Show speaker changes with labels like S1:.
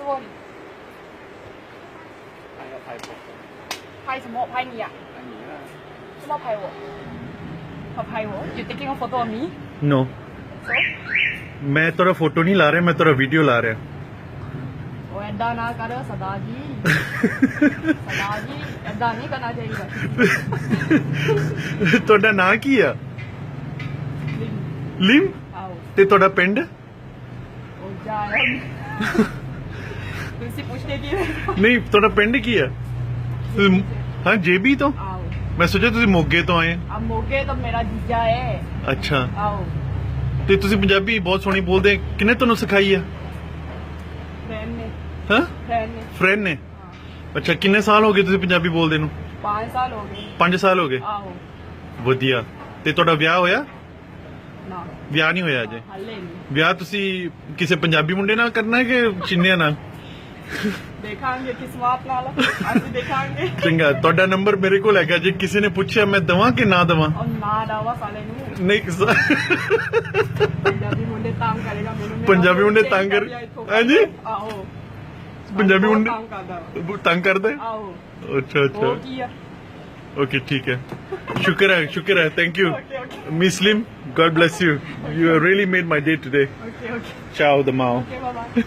S1: 喎。
S2: 係有派服，
S1: 拍什麼？拍你啊？
S2: 係你啦。
S1: 什麼拍我？我拍我？You taking a photo of me?
S3: No
S1: So?
S3: मैं तेरा photo नहीं ला रहा, मैं तेरा वीडियो ला रहा।
S1: ਉਹ ਐਦਾਂ ਨਾ ਕਰ ਸਰਦਾਰ ਜੀ ਸਰਦਾਰ ਜੀ ਐਦਾਂ ਨਹੀਂ ਕਰਨਾ ਚਾਹੀਦਾ
S3: ਤੁਹਾਡਾ ਨਾਂ ਕੀ ਆ? ਲਿਮ।
S1: ਆਓ
S3: ਤੇ ਤੁਹਾਡਾ ਪਿੰਡ?
S1: ਉਹ ਜਾ ਤੁਸੀਂ ਪੁੱਛਦੇ ਕੀ
S3: ਨਹੀਂ, ਤੁਹਾਡਾ ਪਿੰਡ ਕੀ ਆ? ਹਾਂ, ਜੇਬੀ ਤੋਂ।
S1: ਆਓ
S3: ਮੈਂ ਸੋਚਿਆ ਤੁਸੀਂ ਮੋਗੇ ਤੋਂ ਆਏ।
S1: ਆ ਮੋਗੇ ਤਾਂ ਮੇਰਾ ਜੀਜਾ ਹੈ।
S3: ਅੱਛਾ,
S1: ਆਓ
S3: ਤੇ ਤੁਸੀਂ ਪੰਜਾਬੀ ਬਹੁਤ ਸੋਹਣੀ ਬੋਲਦੇ, ਕਿਹਨੇ ਤੁਹਾਨੂੰ ਸਿਖਾਈ ਆ?
S1: ਫਰੈਂਡ ਨੇ
S3: ਹਾਂ,
S1: ਫਰੈਂਡ ਨੇ
S3: ਫਰੈਂਡ ਨੇ।
S1: ਹਾਂ
S3: ਅੱਛਾ, ਕਿੰਨੇ ਸਾਲ ਹੋ ਗਏ ਤੁਸੀਂ ਪੰਜਾਬੀ ਬੋਲਦੇ ਨੂੰ?
S1: 5 ਸਾਲ ਹੋ ਗਏ
S3: 5 ਸਾਲ ਹੋ ਗਏ।
S1: ਆਓ
S3: ਵਧੀਆ। ਤੇ ਤੁਹਾਡਾ ਵਿਆਹ ਹੋਇਆ?
S1: ਨਾ
S3: ਵਿਆਹ ਨਹੀਂ ਹੋਇਆ ਅਜੇ।
S1: ਹੱਲੇ ਨਹੀਂ
S3: ਵਿਆਹ ਤੁਸੀਂ ਕਿਸੇ ਪੰਜਾਬੀ ਮੁੰਡੇ ਨਾਲ ਕਰਨਾ ਹੈ ਕਿ ਚਿੰਨਿਆਂ ਨਾਲ?
S1: ਦੇਖਾਂਗੇ ਕਿਸਮਤ ਨਾਲ ਅਸੀਂ ਦੇਖਾਂਗੇ
S3: ਚੰਗਾ, ਤੁਹਾਡਾ ਨੰਬਰ ਮੇਰੇ ਕੋਲ ਹੈਗਾ, ਜੇ ਕਿਸੇ ਨੇ ਪੁੱਛਿਆ ਮੈਂ ਦਵਾਂ ਕਿ ਨਾ ਦਵਾਂ?
S1: ਉਹ ਨਾ ਦਾਵਾ ਸਾਲੇ ਨੂੰ
S3: ਨਹੀਂ,
S1: ਪੰਜਾਬੀ ਮੁੰਡੇ ਤੰਗ ਕਰੇਗਾ ਮੈਨੂੰ
S3: ਪੰਜਾਬੀ ਮੁੰਡੇ ਤੰਗ ਕਰ- ਹਾਂਜੀ?
S1: ਆਓ
S3: ਪੰਜਾਬੀ ਮੁੰਡੇ
S1: ਤੰਗ ਕਰਦਾ
S3: ਤੰਗ ਕਰਦਾ ਹੈ?
S1: ਆਓ
S3: ਅੱਛਾ
S1: ਉਹ
S3: ਅੱਛਾ,
S1: ਕੀ ਆ
S3: ओके ठीक है, शुक्र है, thank you
S1: Okay, okay.
S3: Muslim, God bless you, you have really made my day today.
S1: Okay okay
S3: Ciao the Mao.
S1: Okay bye